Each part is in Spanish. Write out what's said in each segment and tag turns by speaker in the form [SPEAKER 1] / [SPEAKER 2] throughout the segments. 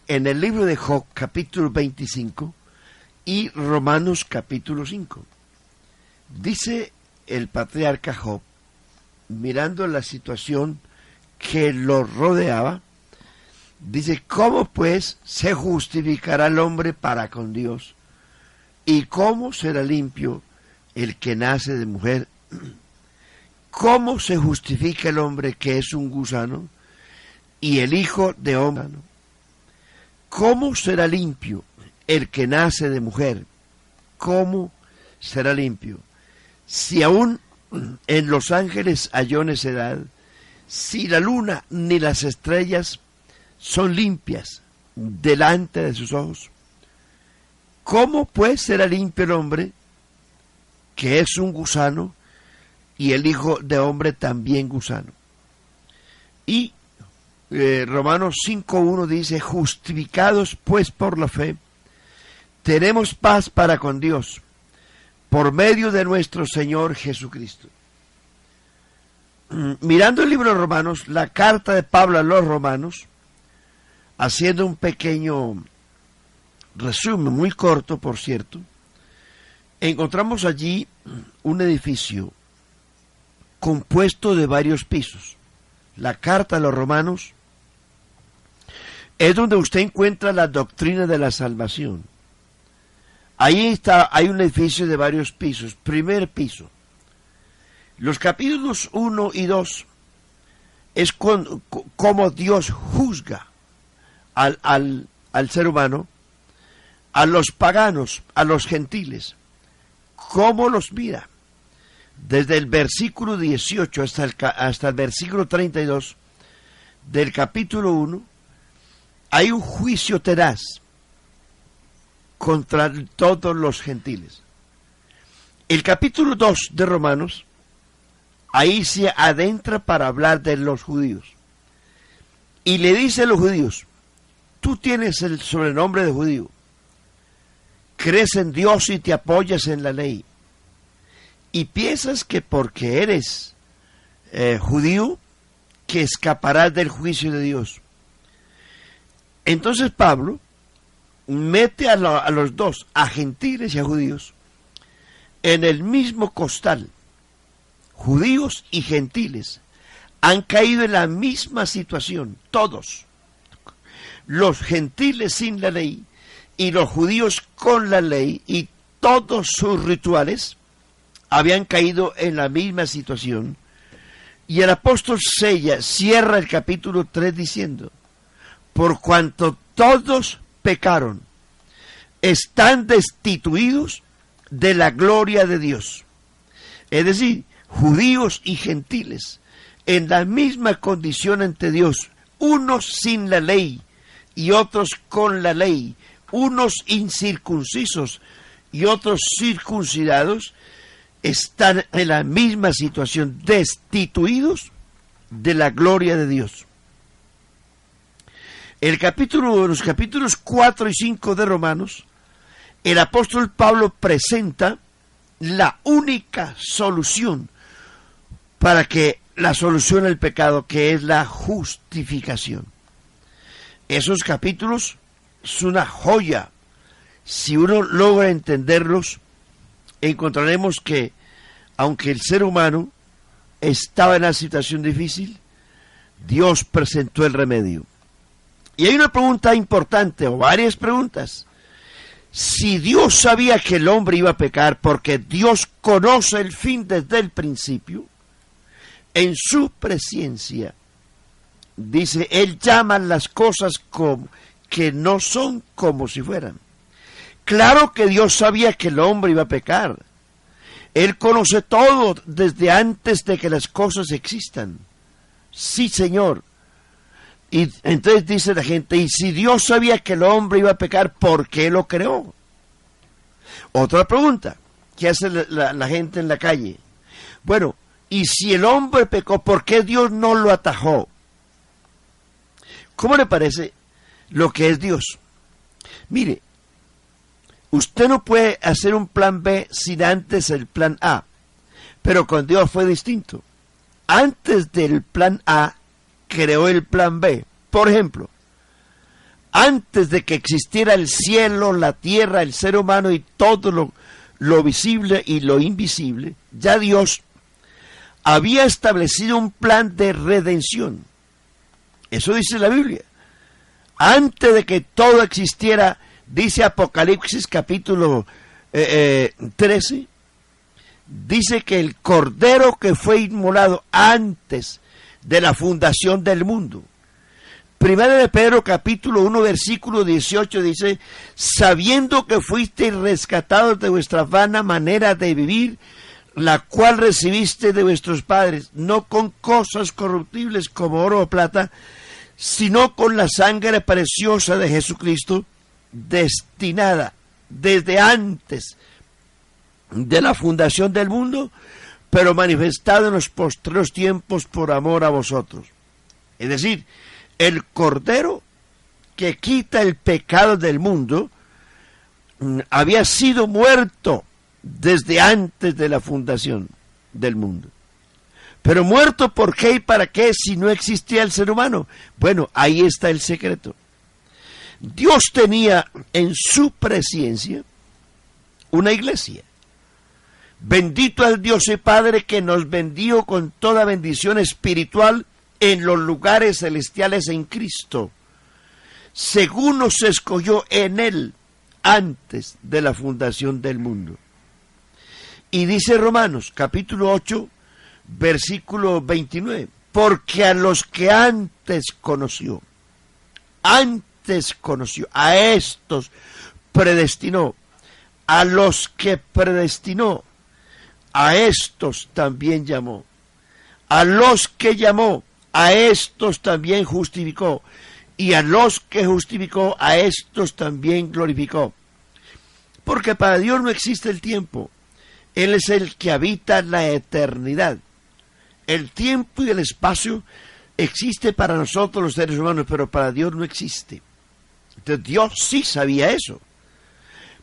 [SPEAKER 1] en el libro de Job, capítulo 25, y Romanos, capítulo 5. Dice el patriarca Job, mirando la situación que lo rodeaba, dice: ¿cómo pues se justificará el hombre para con Dios? ¿Y cómo será limpio el que nace de mujer? ¿Cómo se justifica el hombre que es un gusano y el hijo de hombre? ¿Cómo será limpio el que nace de mujer? ¿Cómo será limpio? Si aún en los ángeles halló necedad, si la luna ni las estrellas son limpias delante de sus ojos, ¿cómo pues será limpio el hombre que es un gusano y el hijo de hombre también gusano? Y Romanos 5:1 dice: justificados pues por la fe, tenemos paz para con Dios, por medio de nuestro Señor Jesucristo. Mirando el libro de Romanos, la carta de Pablo a los romanos, haciendo un pequeño resumen, muy corto por cierto, encontramos allí un edificio compuesto de varios pisos. La carta a los romanos es donde usted encuentra la doctrina de la salvación. Ahí hay un edificio de varios pisos. Primer piso. Los capítulos 1 y 2 es cómo Dios juzga al ser humano, a los paganos, a los gentiles. ¿Cómo los mira? Desde el versículo 18 hasta el versículo 32 del capítulo 1, hay un juicio tenaz contra todos los gentiles. El capítulo 2 de Romanos, ahí se adentra para hablar de los judíos. Y le dice a los judíos: tú tienes el sobrenombre de judío, crees en Dios y te apoyas en la ley, y piensas que porque eres judío, que escaparás del juicio de Dios. Entonces Pablo mete a los dos, a gentiles y a judíos, en el mismo costal. Judíos y gentiles han caído en la misma situación, todos. Los gentiles sin la ley y los judíos con la ley, y todos sus rituales habían caído en la misma situación. Y el apóstol cierra el capítulo 3 diciendo: por cuanto todos pecaron, están destituidos de la gloria de Dios. Es decir, judíos y gentiles en la misma condición ante Dios, unos sin la ley y otros con la ley, unos incircuncisos y otros circuncidados, están en la misma situación, destituidos de la gloria de Dios. Los capítulos 4 y 5 de Romanos, el apóstol Pablo presenta la única solución para que la solución al pecado, que es la justificación. Esos capítulos son una joya. Si uno logra entenderlos, encontraremos que, aunque el ser humano estaba en una situación difícil, Dios presentó el remedio. Y hay una pregunta importante, o varias preguntas. Si Dios sabía que el hombre iba a pecar, porque Dios conoce el fin desde el principio, en su presencia, dice, Él llama las cosas como que no son como si fueran. Claro que Dios sabía que el hombre iba a pecar. Él conoce todo desde antes de que las cosas existan. Sí, Señor. Y entonces dice la gente: y si Dios sabía que el hombre iba a pecar, ¿por qué lo creó? Otra pregunta que hace la gente en la calle: bueno, y si el hombre pecó, ¿por qué Dios no lo atajó? ¿Cómo le parece lo que es Dios? Mire, usted no puede hacer un plan B sin antes el plan A, pero con Dios fue distinto. Antes del plan A, creó el plan B. Por ejemplo, Antes de que existiera el cielo, la tierra, el ser humano y todo lo visible y lo invisible, ya Dios había establecido un plan de redención. Eso dice la Biblia. Antes de que todo existiera, dice Apocalipsis capítulo 13, dice que el cordero que fue inmolado antes de la fundación del mundo. Primera de Pedro capítulo 1 versículo 18 dice: sabiendo que fuisteis rescatados de vuestra vana manera de vivir, la cual recibiste de vuestros padres, no con cosas corruptibles como oro o plata, sino con la sangre preciosa de Jesucristo, destinada desde antes de la fundación del mundo, pero manifestada en los postreros tiempos por amor a vosotros. Es decir, el Cordero que quita el pecado del mundo había sido muerto desde antes de la fundación del mundo. Pero muerto, ¿por qué y para qué si no existía el ser humano? Bueno, ahí está el secreto. Dios tenía en su presencia una iglesia. Bendito al Dios y Padre que nos bendijo con toda bendición espiritual en los lugares celestiales en Cristo, según nos escogió en Él antes de la fundación del mundo. Y dice Romanos capítulo 8, versículo 29, porque a los que antes conoció, a estos predestinó, a los que predestinó, a estos también llamó, a los que llamó, a estos también justificó, y a los que justificó, a estos también glorificó. Porque para Dios no existe el tiempo. Él es el que habita la eternidad. El tiempo y el espacio existe para nosotros los seres humanos, pero para Dios no existe. Entonces Dios sí sabía eso.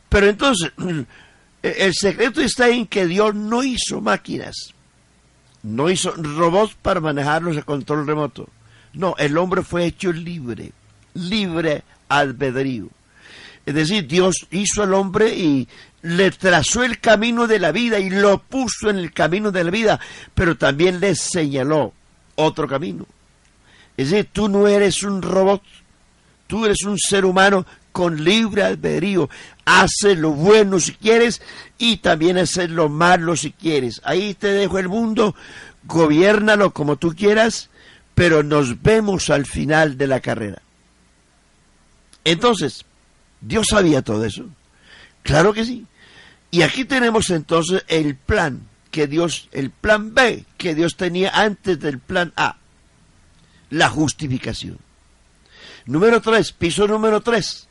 [SPEAKER 1] Pero entonces, el secreto está en que Dios no hizo máquinas. No hizo robots para manejarlos a control remoto. No, el hombre fue hecho libre albedrío. Es decir, Dios hizo al hombre y le trazó el camino de la vida y lo puso en el camino de la vida, pero también le señaló otro camino. Es decir, tú no eres un robot, tú eres un ser humano con libre albedrío. Hace lo bueno si quieres y también hace lo malo si quieres. Ahí te dejo el mundo, gobiérnalo como tú quieras, pero nos vemos al final de la carrera. Entonces, ¿Dios sabía todo eso? Claro que sí. Y aquí tenemos entonces el plan B que Dios tenía antes del plan A, la justificación. Piso número 3,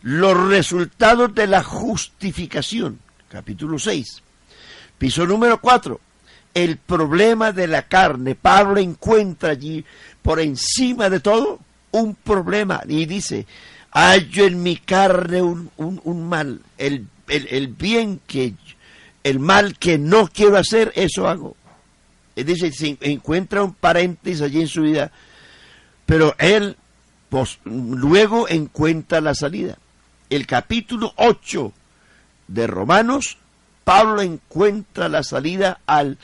[SPEAKER 1] los resultados de la justificación, capítulo 6. Piso número 4, el problema de la carne. Pablo encuentra allí, por encima de todo, un problema y dice: hallo en mi carne un mal, el mal que no quiero hacer, eso hago. Es decir, se encuentra un paréntesis allí en su vida, pero él luego encuentra la salida. El capítulo 8 de Romanos, Pablo encuentra la salida al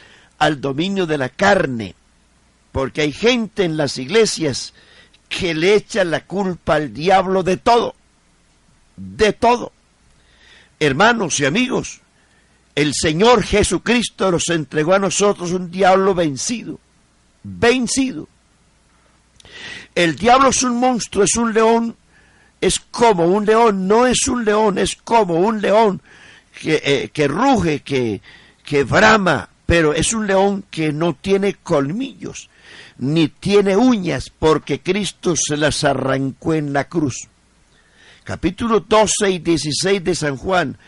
[SPEAKER 1] dominio de la carne, porque hay gente en las iglesias que le echa la culpa al diablo de todo, Hermanos y amigos, el Señor Jesucristo nos entregó a nosotros un diablo vencido. El diablo es un monstruo, es un león, es como un león, no es un león, es como un león que ruge, que brama, pero es un león que no tiene colmillos, ni tiene uñas, porque Cristo se las arrancó en la cruz. Capítulo 12 y 16 de San Juan,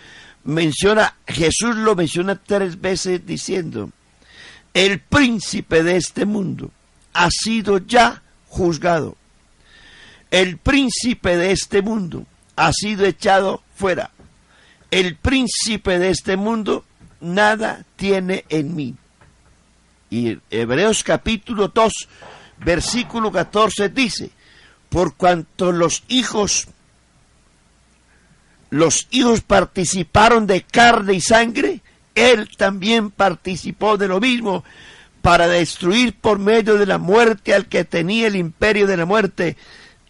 [SPEAKER 1] Jesús lo menciona 3 veces diciendo: el príncipe de este mundo ha sido ya juzgado. El príncipe de este mundo ha sido echado fuera. El príncipe de este mundo nada tiene en mí. Y Hebreos capítulo 2, versículo 14 dice: por cuanto los hijos los hijos participaron de carne y sangre, él también participó de lo mismo para destruir por medio de la muerte al que tenía el imperio de la muerte,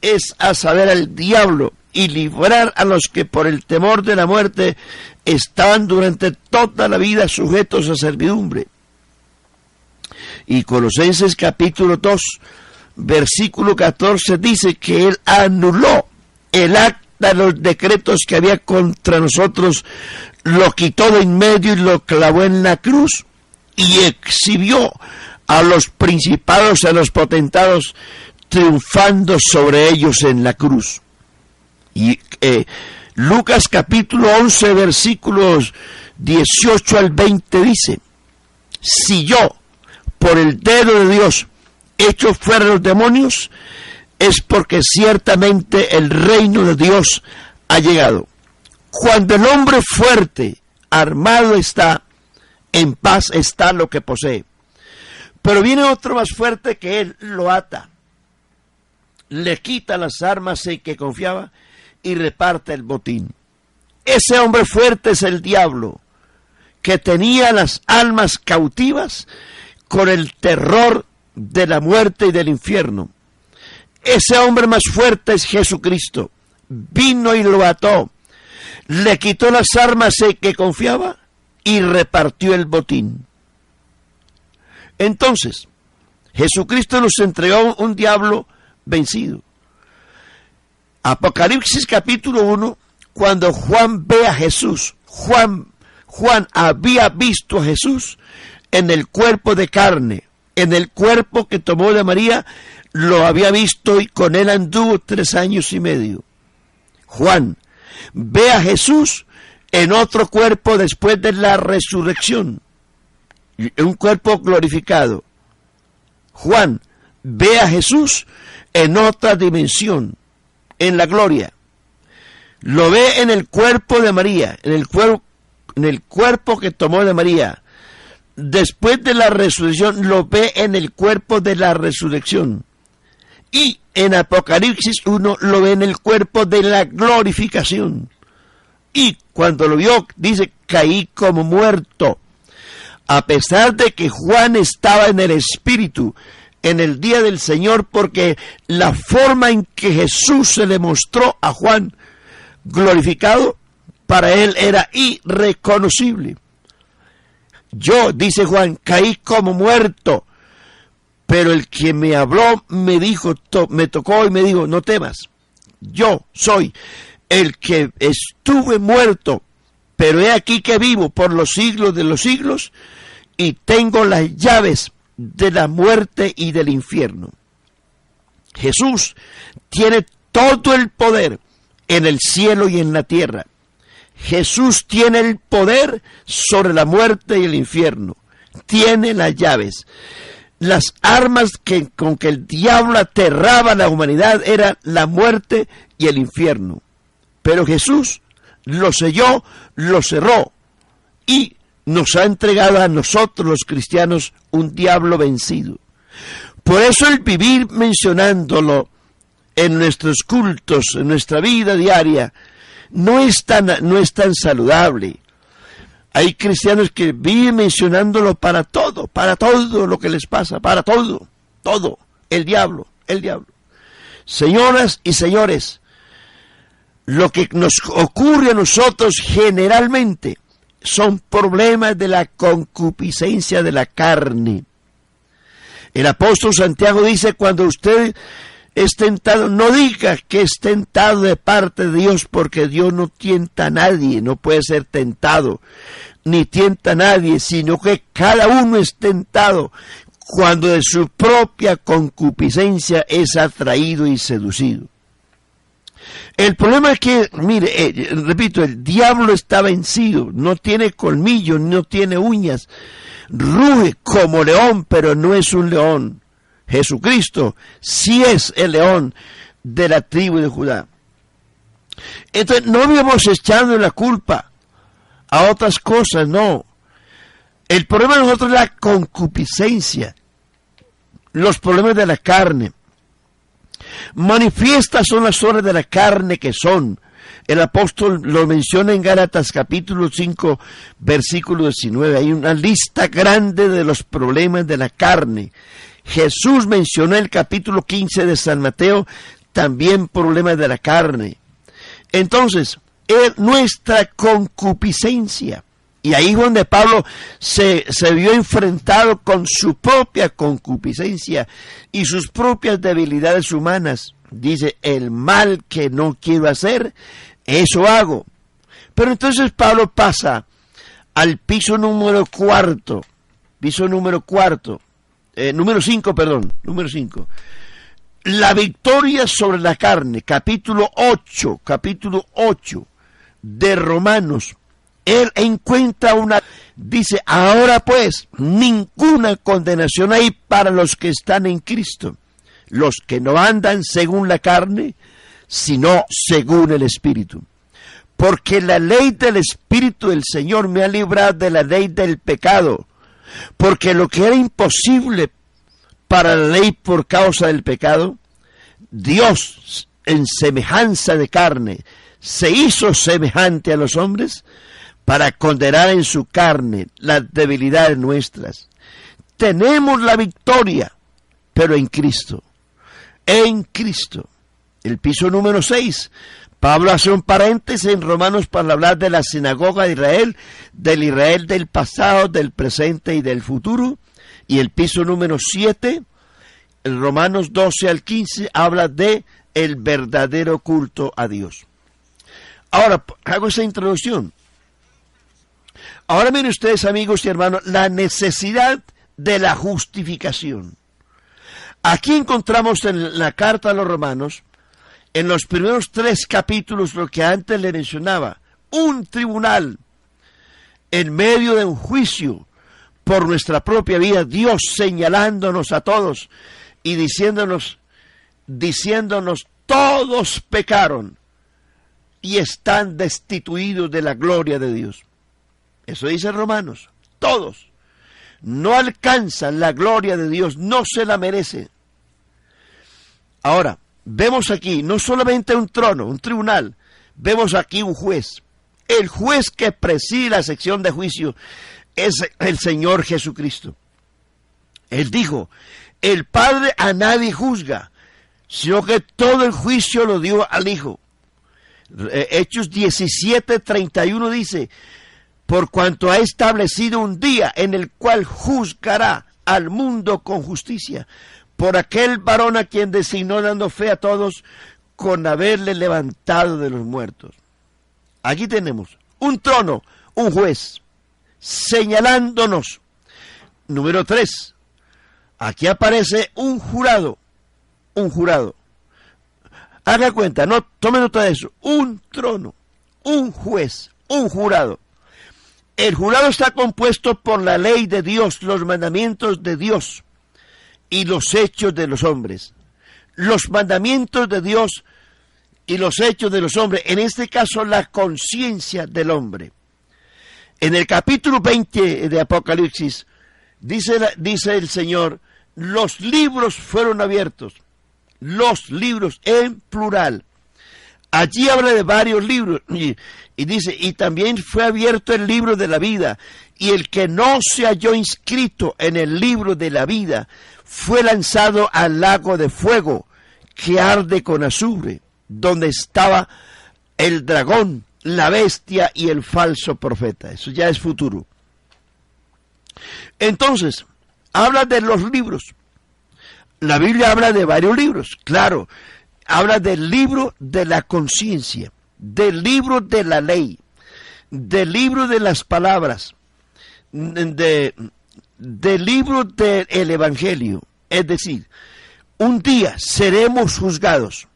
[SPEAKER 1] es a saber, al diablo, y librar a los que por el temor de la muerte estaban durante toda la vida sujetos a servidumbre. Y Colosenses capítulo 2, versículo 14 dice que él anuló el acta de los decretos que había contra nosotros, lo quitó de en medio y lo clavó en la cruz y exhibió a los principados, a los potentados, triunfando sobre ellos en la cruz. Y Lucas capítulo 11 versículos 18 al 20 dice: si yo por el dedo de Dios echo fuera los demonios, es porque ciertamente el reino de Dios ha llegado. Cuando el hombre fuerte, armado está, en paz está lo que posee. Pero viene otro más fuerte que él, lo ata, le quita las armas en que confiaba y reparte el botín. Ese hombre fuerte es el diablo, que tenía las almas cautivas con el terror de la muerte y del infierno. Ese hombre más fuerte es Jesucristo. Vino y lo ató, le quitó las armas en que confiaba y repartió el botín. Entonces, Jesucristo nos entregó un diablo vencido. Apocalipsis capítulo 1, cuando Juan ve a Jesús, Juan había visto a Jesús en el cuerpo de carne, en el cuerpo que tomó de María, lo había visto y con él anduvo 3 años y medio. Juan ve a Jesús en otro cuerpo después de la resurrección, un cuerpo glorificado. Juan ve a Jesús en otra dimensión, en la gloria. Lo ve en el cuerpo de María, en el cuerpo que tomó de María. Después de la resurrección lo ve en el cuerpo de la resurrección. Y en Apocalipsis 1 lo ve en el cuerpo de la glorificación. Y cuando lo vio, dice, caí como muerto. A pesar de que Juan estaba en el Espíritu en el día del Señor, porque la forma en que Jesús se le mostró a Juan glorificado, para él era irreconocible. Yo, dice Juan, caí como muerto, pero el que me habló me dijo, me tocó y me dijo, no temas, yo soy el que estuve muerto, pero he aquí que vivo por los siglos de los siglos y tengo las llaves de la muerte y del infierno. Jesús tiene todo el poder en el cielo y en la tierra. Jesús tiene el poder sobre la muerte y el infierno. Tiene las llaves. Las armas con que el diablo aterraba a la humanidad eran la muerte y el infierno. Pero Jesús lo selló, lo cerró y nos ha entregado a nosotros los cristianos un diablo vencido. Por eso el vivir mencionándolo en nuestros cultos, en nuestra vida diaria, no es tan saludable. Hay cristianos que viven mencionándolo para todo lo que les pasa, para todo, el diablo. Señoras y señores, lo que nos ocurre a nosotros generalmente son problemas de la concupiscencia de la carne. El apóstol Santiago dice, cuando usted es tentado, no diga que es tentado de parte de Dios, porque Dios no tienta a nadie, no puede ser tentado, ni tienta a nadie, sino que cada uno es tentado cuando de su propia concupiscencia es atraído y seducido. El problema es que, mire, repito, el diablo está vencido, no tiene colmillos, no tiene uñas, ruge como león, pero no es un león. Jesucristo sí es el león de la tribu de Judá. Entonces, no vamos echando la culpa a otras cosas, no. El problema de nosotros es la concupiscencia, los problemas de la carne. Manifiestas son las obras de la carne que son El apóstol lo menciona en Gálatas capítulo 5, versículo 19. Hay una lista grande de los problemas de la carne. Jesús mencionó en el capítulo 15 de San Mateo también problemas de la carne. Entonces, nuestra concupiscencia. Y ahí es donde Pablo se vio enfrentado con su propia concupiscencia y sus propias debilidades humanas. Dice, el mal que no quiero hacer, eso hago. Pero entonces Pablo pasa al piso número 5, número 5. La victoria sobre la carne, capítulo 8 de Romanos. Él encuentra dice, ahora pues, ninguna condenación hay para los que están en Cristo, los que no andan según la carne, sino según el Espíritu. Porque la ley del Espíritu del Señor me ha librado de la ley del pecado, porque lo que era imposible para la ley por causa del pecado, Dios en semejanza de carne se hizo semejante a los hombres para condenar en su carne las debilidades nuestras. Tenemos la victoria, pero en Cristo. En Cristo. El piso número 6. Pablo hace un paréntesis en Romanos para hablar de la sinagoga de Israel, del Israel del pasado, del presente y del futuro. Y el piso número 7, en Romanos 12 al 15, habla de el verdadero culto a Dios. Ahora, hago esa introducción. Ahora miren ustedes, amigos y hermanos, la necesidad de la justificación. Aquí encontramos en la carta a los Romanos, en los primeros 3 capítulos, lo que antes le mencionaba, un tribunal en medio de un juicio por nuestra propia vida, Dios señalándonos a todos y diciéndonos, todos pecaron y están destituidos de la gloria de Dios. Eso dice Romanos, todos no alcanzan la gloria de Dios, no se la merecen. Ahora, vemos aquí no solamente un trono, un tribunal, vemos aquí un juez. El juez que preside la sección de juicio es el Señor Jesucristo. Él dijo, el Padre a nadie juzga, sino que todo el juicio lo dio al Hijo. Hechos 17:31 dice, por cuanto ha establecido un día en el cual juzgará al mundo con justicia, por aquel varón a quien designó dando fe a todos con haberle levantado de los muertos. Aquí tenemos un trono, un juez, señalándonos. Número 3, aquí aparece un jurado, Haga cuenta, no, tome nota de eso, un trono, un juez, un jurado. El jurado está compuesto por la ley de Dios, los mandamientos de Dios y los hechos de los hombres. Los mandamientos de Dios y los hechos de los hombres, en este caso la conciencia del hombre. En el capítulo 20 de Apocalipsis, dice el Señor, los libros fueron abiertos. Los libros en plural. Allí habla de varios libros y dice, y también fue abierto el libro de la vida, y el que no se halló inscrito en el libro de la vida fue lanzado al lago de fuego que arde con azufre, donde estaba el dragón, la bestia y el falso profeta. Eso ya es futuro. Entonces, habla de los libros. La Biblia habla de varios libros, claro. Habla del libro de la conciencia, del libro de la ley, del libro de las palabras, del libro del Evangelio. Es decir, un día seremos juzgados.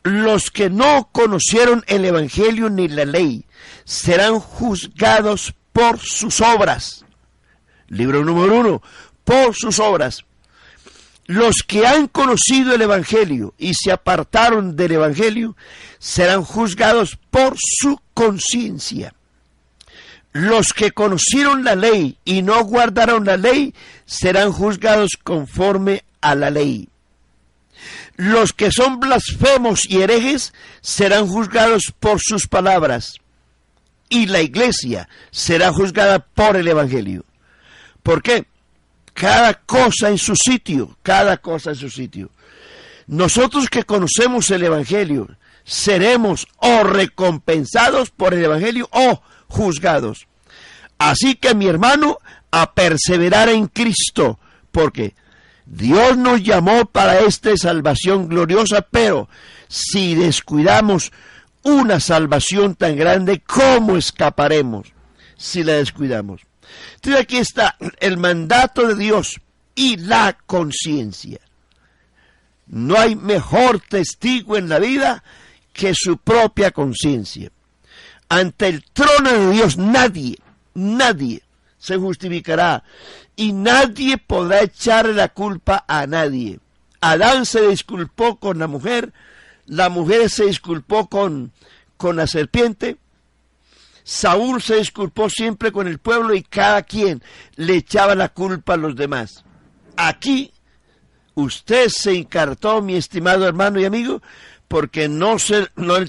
[SPEAKER 1] Los que no conocieron el Evangelio ni la ley serán juzgados por sus obras. Libro número 1, por sus obras. Los que han conocido el Evangelio y se apartaron del Evangelio serán juzgados por su conciencia. Los que conocieron la ley y no guardaron la ley serán juzgados conforme a la ley. Los que son blasfemos y herejes serán juzgados por sus palabras, y la iglesia será juzgada por el evangelio. ¿Por qué? Cada cosa en su sitio, cada cosa en su sitio. Nosotros que conocemos el evangelio, seremos o recompensados por el evangelio o juzgados. Así que, mi hermano, a perseverar en Cristo, porque Dios nos llamó para esta salvación gloriosa, pero si descuidamos una salvación tan grande, ¿cómo escaparemos si la descuidamos? Entonces aquí está el mandato de Dios y la conciencia. No hay mejor testigo en la vida que su propia conciencia. Ante el trono de Dios nadie se justificará y nadie podrá echarle la culpa a nadie. Adán se disculpó con la mujer se disculpó con la serpiente, Saúl se disculpó siempre con el pueblo y cada quien le echaba la culpa a los demás. Aquí usted se encartó, mi estimado hermano y amigo, porque no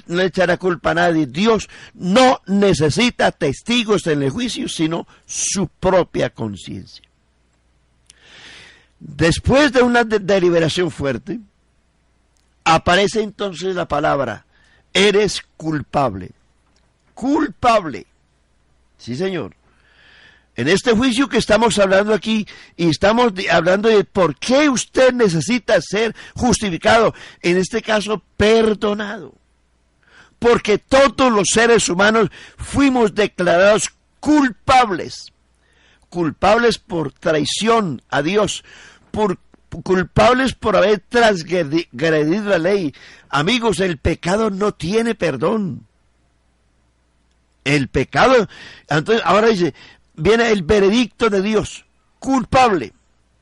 [SPEAKER 1] le echará culpa a nadie. Dios no necesita testigos en el juicio, sino su propia conciencia. Después de una deliberación fuerte, aparece entonces la palabra, eres culpable. Culpable. Sí, señor. En este juicio que estamos hablando aquí, y estamos hablando de por qué usted necesita ser justificado, en este caso perdonado. Porque todos los seres humanos fuimos declarados culpables. Culpables por traición a Dios, culpables por haber transgredido la ley. Amigos, el pecado no tiene perdón. El pecado, entonces ahora dice, viene el veredicto de Dios, culpable.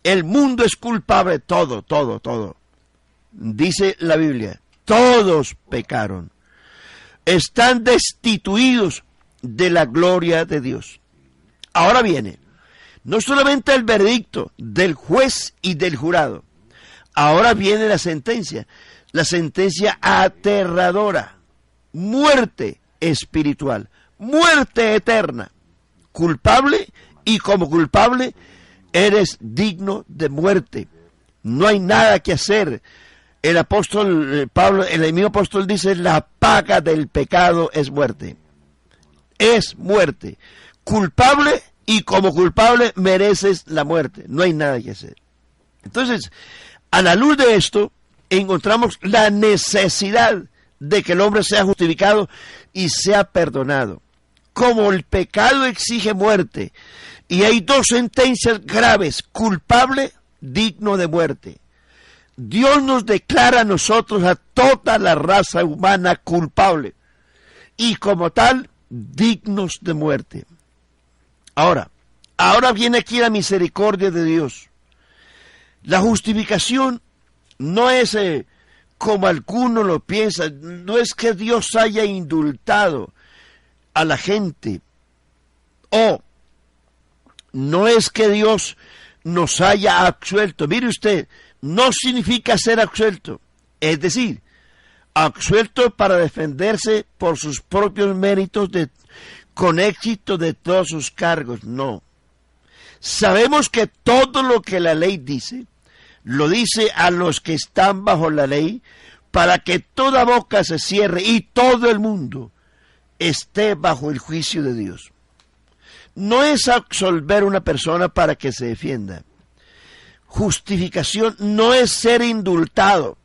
[SPEAKER 1] El mundo es culpable, todo. Dice la Biblia, todos pecaron. Están destituidos de la gloria de Dios. Ahora viene, no solamente el veredicto del juez y del jurado, ahora viene la sentencia aterradora, muerte espiritual, muerte eterna. Culpable, y como culpable eres digno de muerte. No hay nada que hacer. El apóstol Pablo, el mismo apóstol dice, la paga del pecado es muerte. Es muerte. Culpable, y como culpable mereces la muerte. No hay nada que hacer. Entonces, a la luz de esto, encontramos la necesidad de que el hombre sea justificado y sea perdonado. Como el pecado exige muerte, y hay dos sentencias graves, culpable, digno de muerte. Dios nos declara a nosotros, a toda la raza humana, culpable, y como tal, dignos de muerte. Ahora viene aquí la misericordia de Dios. La justificación no es como algunos lo piensan, no es que Dios haya indultado a la gente, o no es que Dios nos haya absuelto. Mire usted, no significa ser absuelto, es decir, absuelto para defenderse por sus propios méritos con éxito de todos sus cargos, no. Sabemos que todo lo que la ley dice, lo dice a los que están bajo la ley, para que toda boca se cierre y todo el mundo esté bajo el juicio de Dios. No es absolver a una persona para que se defienda. Justificación no es ser indultado,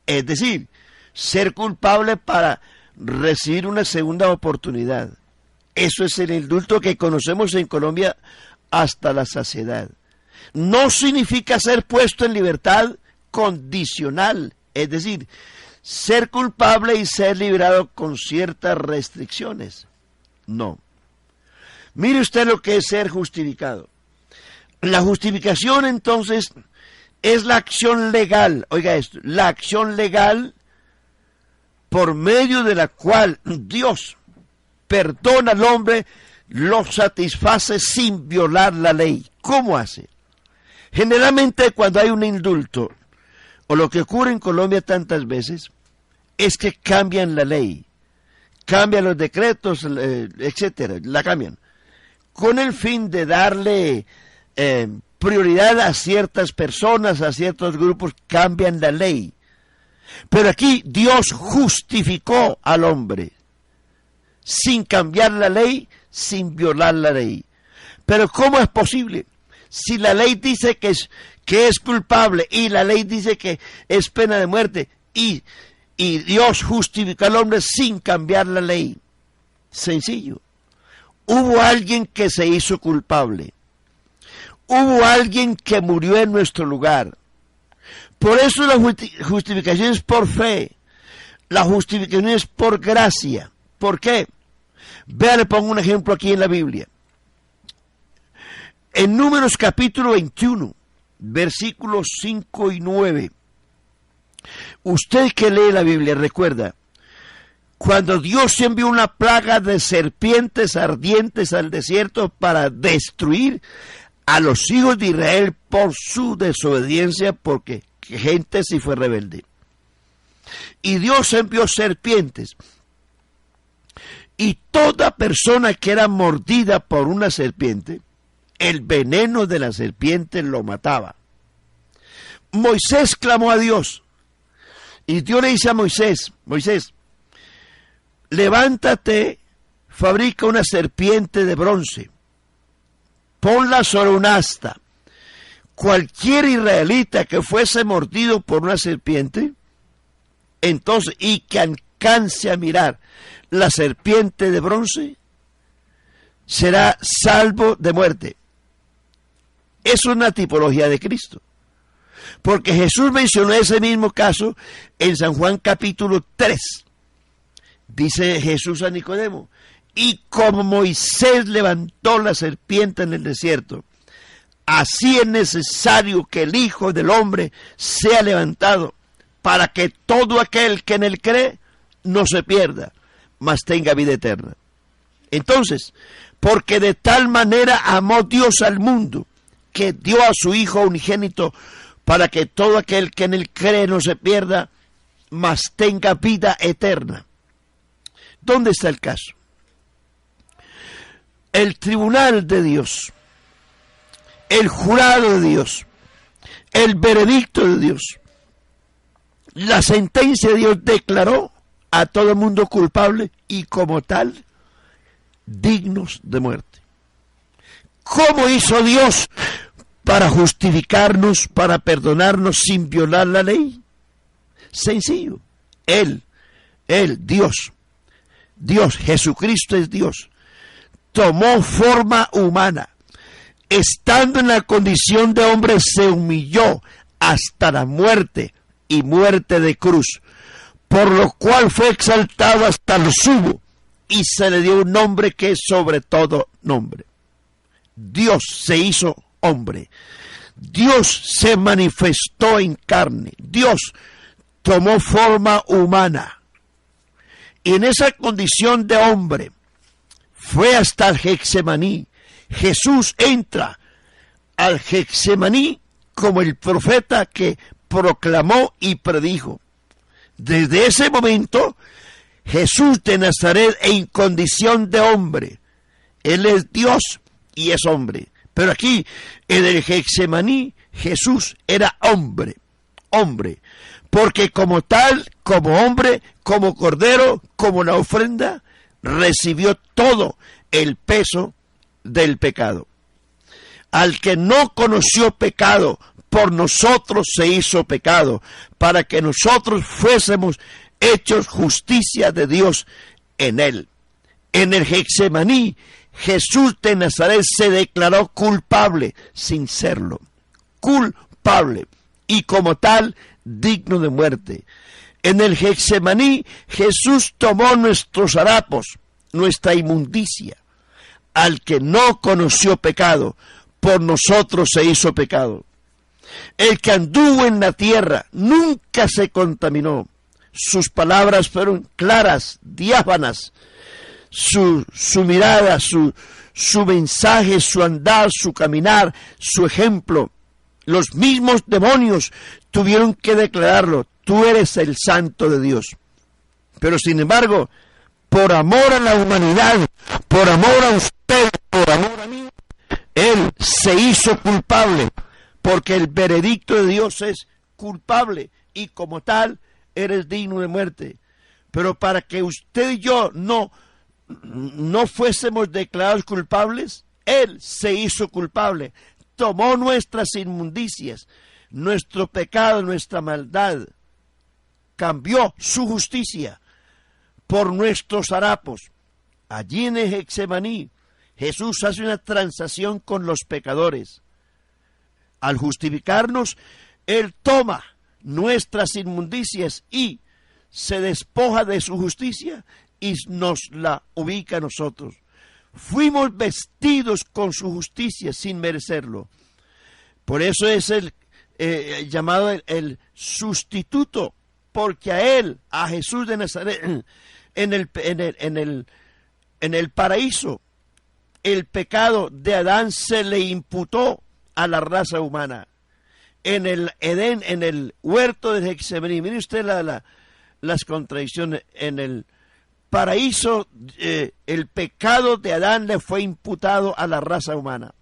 [SPEAKER 1] es decir, ser culpable para recibir una segunda oportunidad. Eso es el indulto que conocemos en Colombia hasta la saciedad. No significa ser puesto en libertad condicional, es decir, ser culpable y ser liberado con ciertas restricciones. No. Mire usted lo que es ser justificado. La justificación entonces es la acción legal, oiga esto, la acción legal por medio de la cual Dios perdona al hombre, lo satisface sin violar la ley. ¿Cómo hace? Generalmente cuando hay un indulto o lo que ocurre en Colombia tantas veces, es que cambian la ley, cambian los decretos, etcétera, la cambian, con el fin de darle prioridad a ciertas personas, a ciertos grupos, cambian la ley. Pero aquí Dios justificó al hombre, sin cambiar la ley, sin violar la ley. Pero ¿cómo es posible? Si la ley dice que es culpable y la ley dice que es pena de muerte y Dios justificó al hombre sin cambiar la ley. Sencillo. Hubo alguien que se hizo culpable. Hubo alguien que murió en nuestro lugar. Por eso la justificación es por fe. La justificación es por gracia. ¿Por qué? Vea, le pongo un ejemplo aquí en la Biblia. En Números capítulo 21, versículos 5 y 9. Usted que lee la Biblia recuerda, cuando Dios envió una plaga de serpientes ardientes al desierto para destruir a los hijos de Israel por su desobediencia, porque gente sí fue rebelde. Y Dios envió serpientes. Y toda persona que era mordida por una serpiente, el veneno de la serpiente lo mataba. Moisés clamó a Dios. Y Dios le dice a Moisés, Moisés, levántate, fabrica una serpiente de bronce, ponla sobre un asta. Cualquier israelita que fuese mordido por una serpiente, entonces, y que alcance a mirar la serpiente de bronce, será salvo de muerte. Es una tipología de Cristo. Porque Jesús mencionó ese mismo caso en San Juan capítulo 3. Dice Jesús a Nicodemo, y como Moisés levantó la serpiente en el desierto, así es necesario que el Hijo del Hombre sea levantado, para que todo aquel que en él cree no se pierda, mas tenga vida eterna. Entonces, porque de tal manera amó Dios al mundo, que dio a su Hijo unigénito, para que todo aquel que en él cree no se pierda, mas tenga vida eterna. ¿Dónde está el caso? El tribunal de Dios, el jurado de Dios, el veredicto de Dios, la sentencia de Dios declaró a todo el mundo culpable y como tal, dignos de muerte. ¿Cómo hizo Dios para justificarnos, para perdonarnos sin violar la ley? Sencillo. Él, Dios, Jesucristo es Dios, tomó forma humana. Estando en la condición de hombre, se humilló hasta la muerte y muerte de cruz, por lo cual fue exaltado hasta lo sumo y se le dio un nombre que es sobre todo nombre. Dios se hizo hombre. Dios se manifestó en carne. Dios tomó forma humana. Y en esa condición de hombre fue hasta el Getsemaní. Jesús entra al Getsemaní como el profeta que proclamó y predijo. Desde ese momento, Jesús de Nazaret en condición de hombre. Él es Dios y es hombre. Pero aquí, en el Getsemaní, Jesús era hombre. Porque como tal, como hombre, como cordero, como la ofrenda, recibió todo el peso del pecado. Al que no conoció pecado, por nosotros se hizo pecado, para que nosotros fuésemos hechos justicia de Dios en él. En el Getsemaní, Jesús de Nazaret se declaró culpable sin serlo. Culpable. Y como tal, digno de muerte. En el Getsemaní, Jesús tomó nuestros harapos, nuestra inmundicia. Al que no conoció pecado, por nosotros se hizo pecado. El que anduvo en la tierra nunca se contaminó. Sus palabras fueron claras, diáfanas. Su mirada, su mensaje, su andar, su caminar, su ejemplo Los mismos demonios tuvieron que declararlo: tú eres el Santo de Dios. Pero sin embargo, por amor a la humanidad, por amor a usted, por amor a mí, Él se hizo culpable, porque el veredicto de Dios es culpable, y como tal, eres digno de muerte. Pero para que usted y yo no fuésemos declarados culpables, Él se hizo culpable, tomó nuestras inmundicias, nuestro pecado, nuestra maldad, cambió su justicia por nuestros harapos. Allí en el Getsemaní, Jesús hace una transacción con los pecadores. Al justificarnos, Él toma nuestras inmundicias y se despoja de su justicia y nos la ubica a nosotros. Fuimos vestidos con su justicia sin merecerlo. Por eso es el llamado el sustituto, porque a Él, a Jesús de Nazaret, en el paraíso, el pecado de Adán se le imputó a la raza humana. En el Edén, en el huerto de Getsemaní, mire usted las contradicciones. En el paraíso, el pecado de Adán le fue imputado a la raza humana.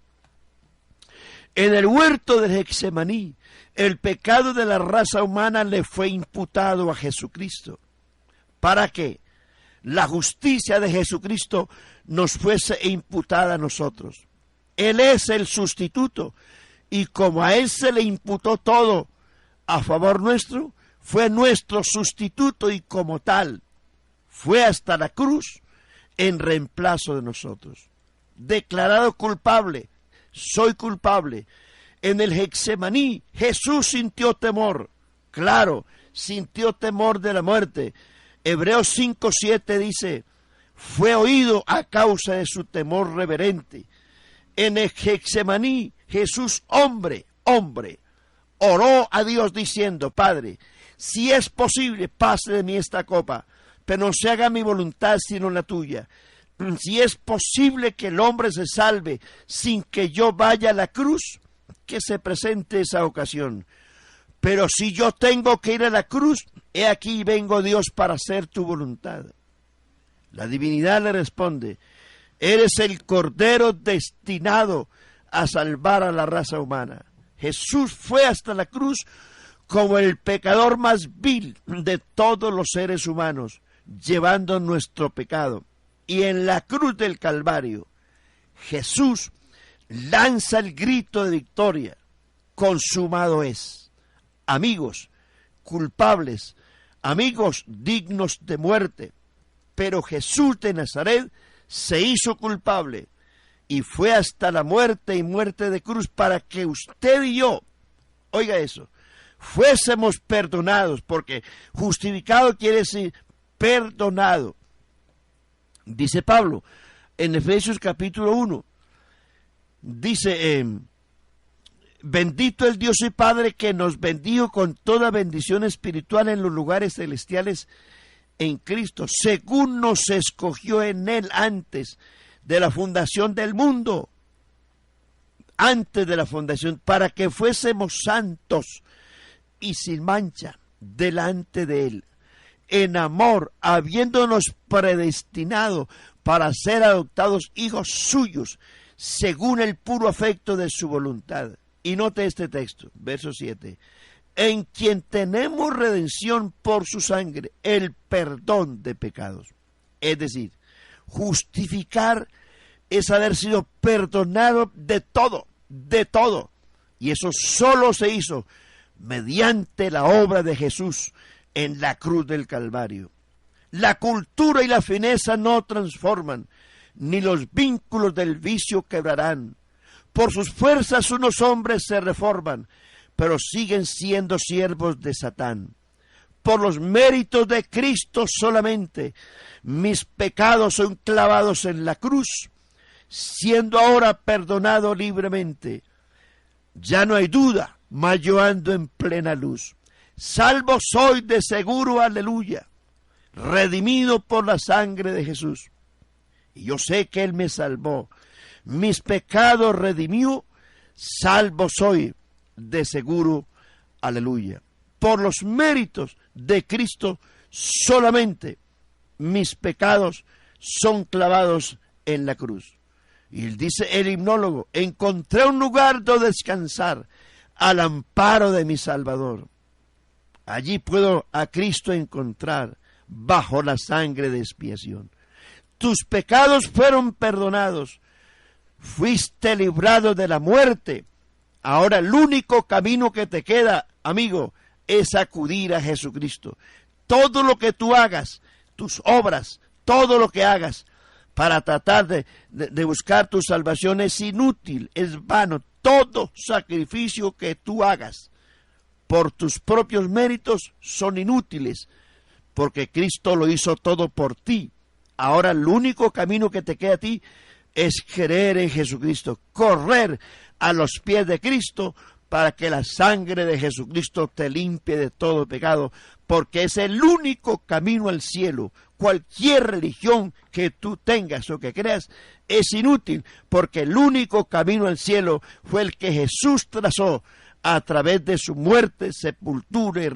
[SPEAKER 1] En el huerto de Getsemaní, el pecado de la raza humana le fue imputado a Jesucristo, para que la justicia de Jesucristo nos fuese imputada a nosotros. Él es el sustituto, y como a Él se le imputó todo a favor nuestro, fue nuestro sustituto, y como tal, fue hasta la cruz en reemplazo de nosotros. Declarado culpable, soy culpable. En el Getsemaní, Jesús sintió temor, claro, sintió temor de la muerte. Hebreos 5:7 dice: fue oído a causa de su temor reverente. En el Getsemaní, Jesús, hombre, oró a Dios diciendo: Padre, si es posible, pase de mí esta copa, pero no se haga mi voluntad sino la tuya. Si es posible que el hombre se salve sin que yo vaya a la cruz, que se presente esa ocasión. Pero si yo tengo que ir a la cruz, he aquí vengo, Dios, para hacer tu voluntad. La divinidad le responde: eres el Cordero destinado a salvar a la raza humana. Jesús fue hasta la cruz como el pecador más vil de todos los seres humanos, llevando nuestro pecado. Y en la cruz del Calvario, Jesús lanza el grito de victoria: consumado es. Amigos culpables, amigos dignos de muerte, pero Jesús de Nazaret se hizo culpable y fue hasta la muerte, y muerte de cruz, para que usted y yo, oiga eso, fuésemos perdonados, porque justificado quiere decir perdonado. Dice Pablo en Efesios capítulo 1, dice: bendito el Dios y Padre que nos bendijo con toda bendición espiritual en los lugares celestiales en Cristo, según nos escogió en Él antes de la fundación del mundo, antes de la fundación, para que fuésemos santos y sin mancha delante de Él, en amor, habiéndonos predestinado para ser adoptados hijos suyos, según el puro afecto de su voluntad. Y note este texto, verso 7. En quien tenemos redención por su sangre, el perdón de pecados. Es decir, justificar es haber sido perdonado de todo, de todo. Y eso solo se hizo mediante la obra de Jesús en la cruz del Calvario. La cultura y la fineza no transforman, ni los vínculos del vicio quebrarán. Por sus fuerzas unos hombres se reforman, pero siguen siendo siervos de Satán. Por los méritos de Cristo solamente, mis pecados son clavados en la cruz, siendo ahora perdonado libremente. Ya no hay duda, mas yo ando en plena luz. Salvo soy de seguro, aleluya, redimido por la sangre de Jesús. Y yo sé que Él me salvó, mis pecados redimió, salvo soy de seguro, aleluya. Por los méritos de Cristo solamente mis pecados son clavados en la cruz. Y dice el himnólogo, encontré un lugar donde descansar al amparo de mi Salvador. Allí puedo a Cristo encontrar bajo la sangre de expiación. Tus pecados fueron perdonados, fuiste librado de la muerte. Ahora el único camino que te queda, amigo, es acudir a Jesucristo. Todo lo que tú hagas, tus obras, todo lo que hagas para tratar de buscar tu salvación es inútil, es vano. Todo sacrificio que tú hagas por tus propios méritos son inútiles, porque Cristo lo hizo todo por ti. Ahora el único camino que te queda a ti es creer en Jesucristo, correr a los pies de Cristo para que la sangre de Jesucristo te limpie de todo pecado, porque es el único camino al cielo. Cualquier religión que tú tengas o que creas es inútil, porque el único camino al cielo fue el que Jesús trazó a través de su muerte, sepultura y